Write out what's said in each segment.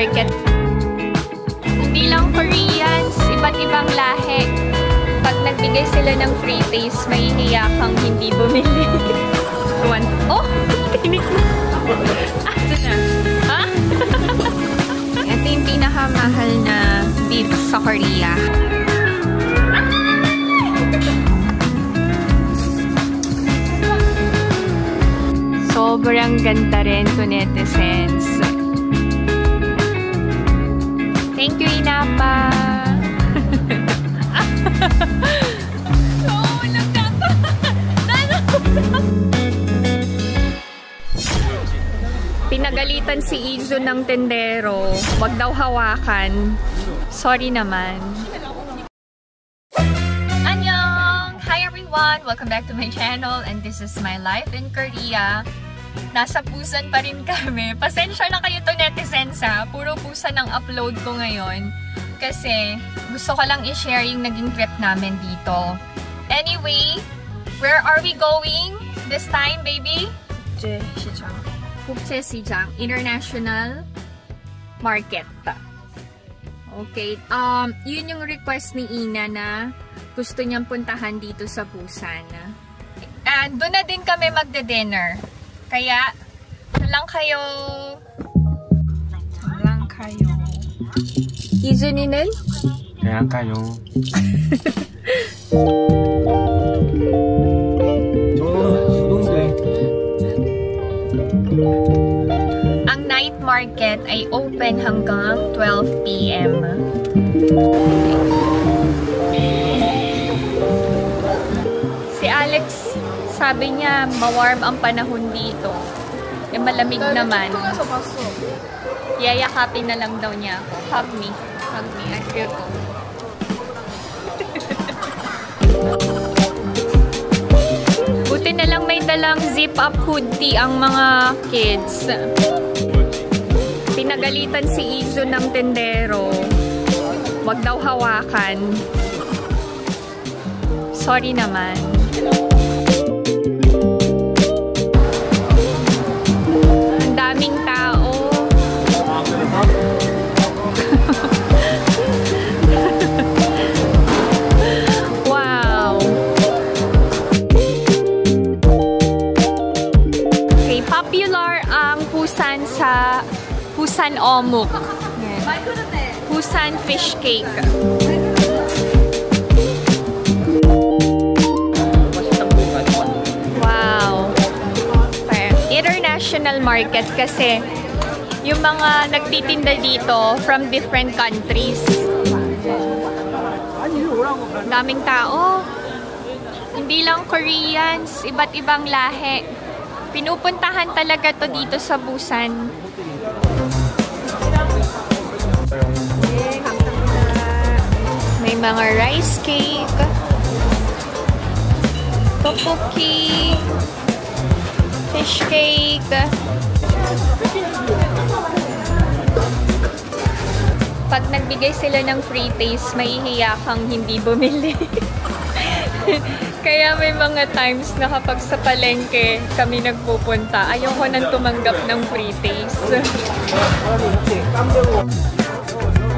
market. Hindi lang Koreans, iba't ibang lahi. Pag nagbigay sila ng free taste, mahihiya kang hindi bumili. Oh! Tinik mo! Ito na. Ha? Ito yung pinakamahal na beef sa Korea. Sobrang ganda rin to netizens. Thank you, Inapa! Pinagalitan si Izo ng tendero. Wag daw hawakan. Sorry naman. Annyeong! Hi everyone! Welcome back to my channel and this is my life in Korea. Nasa Busan pa rin kami. Pasensya na kayo to netizens ha. Puro Busan ang upload ko ngayon. Kasi gusto ko lang i-share yung naging trip namin dito. Anyway, where are we going this time, baby? Gukjae-sijang. Gukjae-sijang. International Market. Okay. Yun yung request ni Ina na gusto niyang puntahan dito sa Busan. And doon na din kami magde-dinner. Kaya, lang kayo. 이준이는? 그냥 가요. Ang night market ay open hanggang 12 PM. Si Alex, sabi niya ma-warm ang panahon dito. Eh, malamig naman. Yayakapin na lang daw niya ako. Hug me. Hug me. I feel cold. Buti na lang may dalang zip-up hoodie ang mga kids. Pinagalitan si Izo ng tendero. Wag daw hawakan. Sorry naman. Ang daming tao. Wow. Okay, popular ang Busan sa Busan Omuk. Busan fish cake. Wow. International market kasi yung mga nagtitinda dito from different countries. Daming tao. Hindi lang Koreans, iba't ibang lahi. Pinupuntahan talaga to dito sa Busan. May mga rice cake, tteokbokki, fish cake. Pag nagbigay sila ng free taste, mahihiya kang hindi bumili. Kaya may mga times na kapag sa palengke kami nagpupunta, ayoko nang tumanggap ng free taste.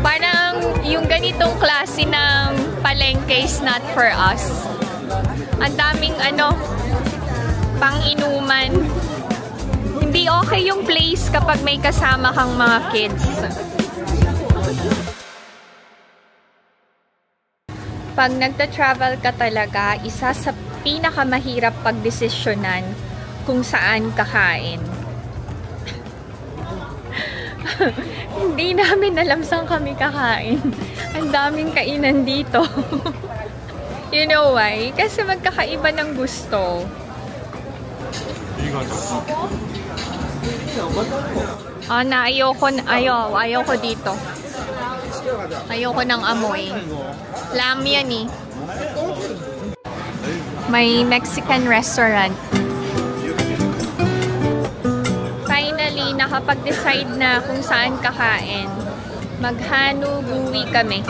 Parang yung ganitong klase ng palengke is not for us. Ang daming pang-inuman. Hindi okay yung place kapag may kasama kang mga kids. Pag nagta-travel ka talaga, isa sa pinakamahirap pagdesisyonan kung saan kakain. Hindi namin alam saan kami kakain. Ang daming kainan dito. You know why? Kasi magkakaiba ng gusto. Ayoko dito. Ayoko ng amoy. Lam yan eh. May Mexican restaurant. Finally, nakapag-decide na kung saan kakain. Maghanugui kami.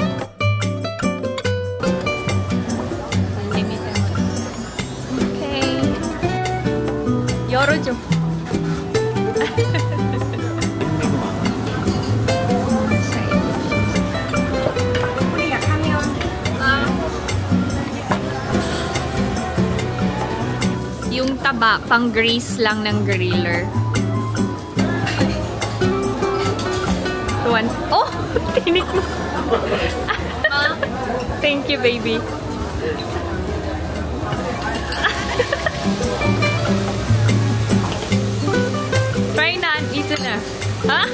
Okay. Yorojo. taba, pang grease lang ng griller. Oh! Tinik mo. Thank you, baby. Try na. Ito na. Ha?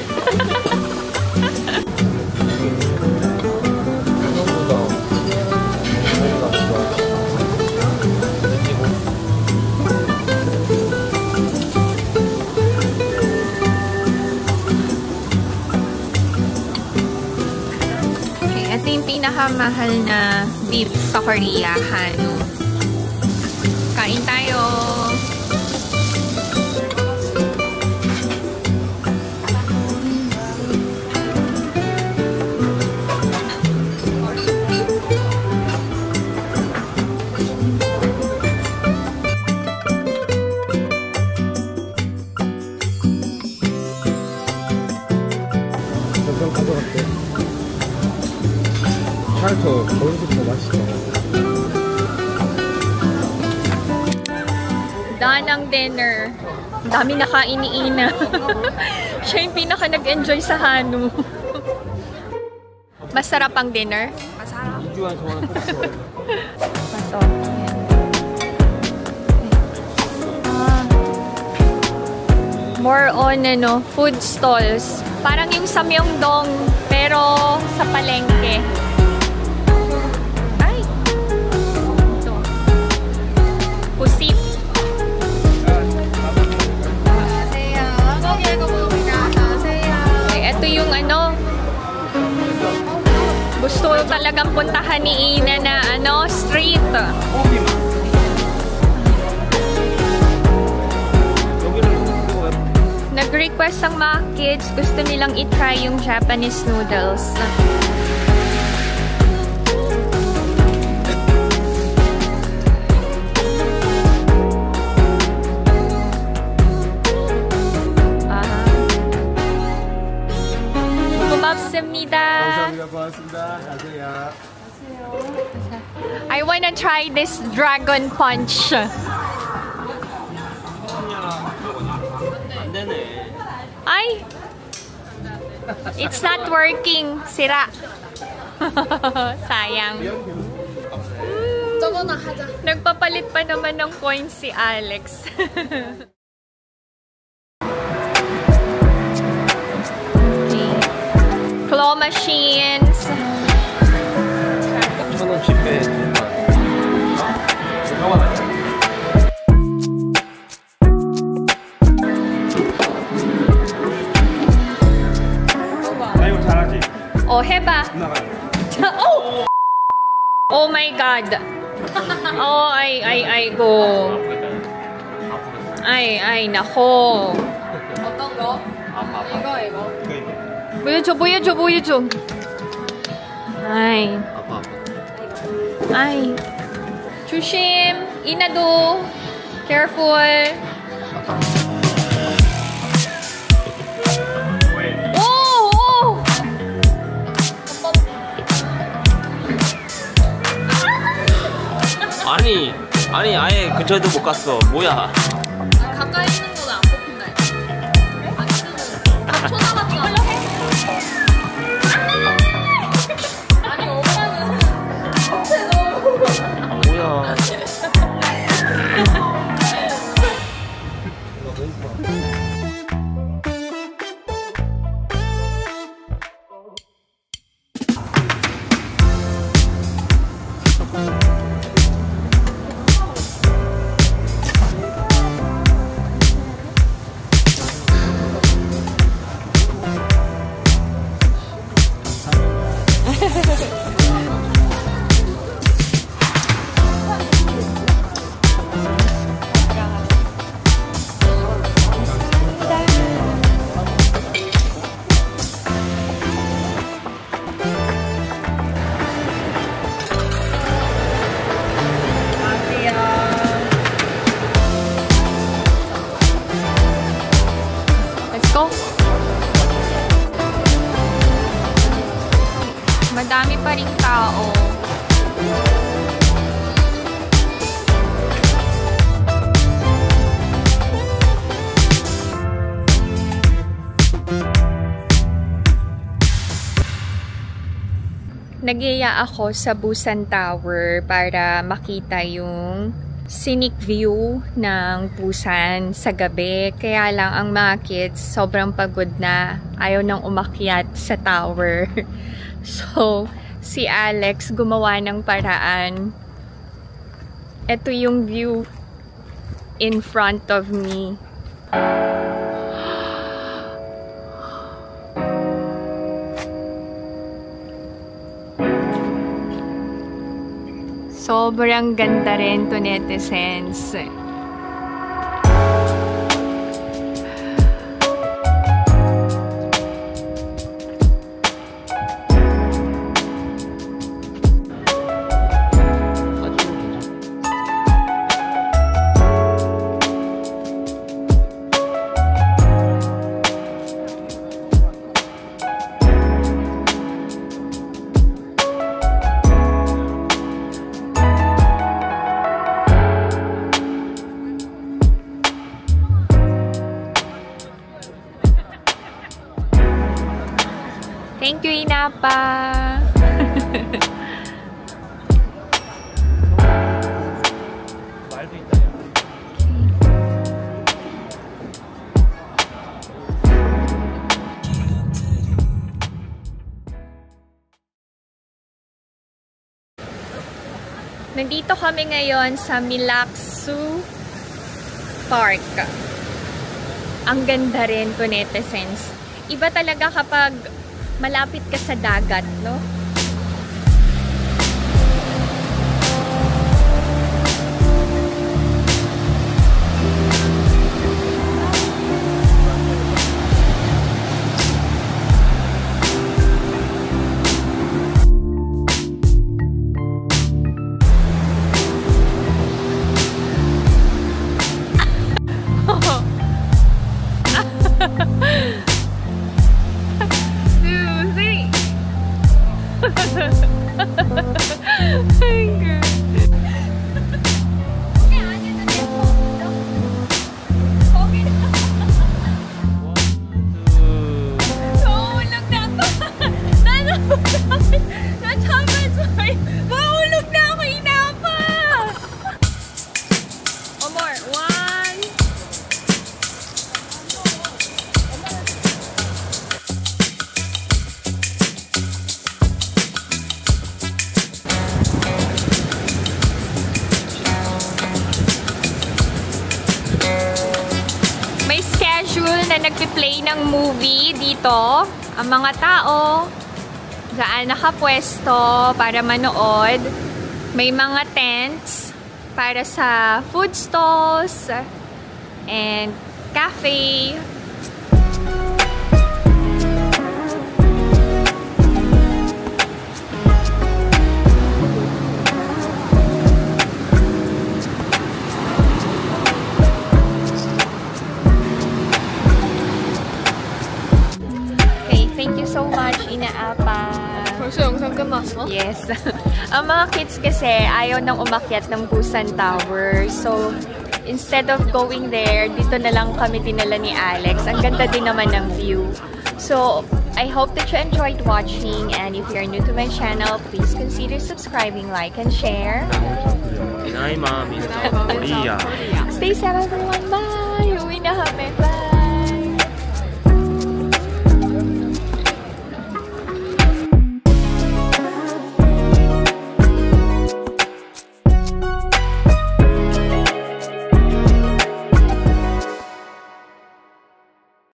Ito yung pinakamahal na beef sa Korea, Hanu. Kain tayo! 더 거기서 더 맛있어. Daan ang dinner. Ang dami nakain ni Ina. Siya yung pinaka nag-enjoy sa Hanu. Masarap ang dinner? Masarap. 이주한 좋아하는 코스. Ito. More on food stalls. Parang yung sa Myeongdong pero sa palengke. Ay! Ito. Pusit. Ito yung gusto talagang puntahan ni Ina na street. Nag-request ang mga kids, gusto nilang i-try yung Japanese noodles. I wanna try this dragon punch. Ay! It's not working. Sira. Sayang. Nagpapalit pa naman ng coins si Alex. Okay. Claw machines. 1,000원 집회. Oh, 해봐. Oh! Oh my God. Oh, 아이고. 아이, 나호. 어떤 거? 이거. 보여줘. 아이. 아이. 조심. 이나도. Careful. 아니 아예 근처에도 못 갔어. 뭐야? 가까이 있는 거는 안 뽑힌다. 그래? 아니, 4초 남았잖아. 아니, 엄마는 겉에 너무. 뭐야? Madami pa ring tao. Nagyaya ako sa Busan Tower para makita yung scenic view ng Busan sa gabi. Kaya lang ang mga kids sobrang pagod na. Ayaw nang umakyat sa tower. So, si Alex gumawa ng paraan. Ito yung view in front of me. Sobrang ganda rin to, netizens. Thank you, Inapa! Nandito kami ngayon sa Milaksu Park. Ang ganda rin to, netizens. Iba talaga kapag malapit ka sa dagat, no? Nagpi-play ng movie dito. Ang mga tao dyan nakapwesto para manood. May mga tents para sa food stalls and cafe. Thank you so much, Inaapa. 벌써 영상 끝났어? Yes. Ang mga kids kasi ayaw nang umakyat ng Busan Tower. So, instead of going there, dito na lang kami dinala ni Alex. Ang ganda din naman ng view. So, I hope that you enjoyed watching. And if you're new to my channel, please consider subscribing, like, and share. Minaima, Korea. Stay safe, everyone. Bye! Uwi na kami. Bye!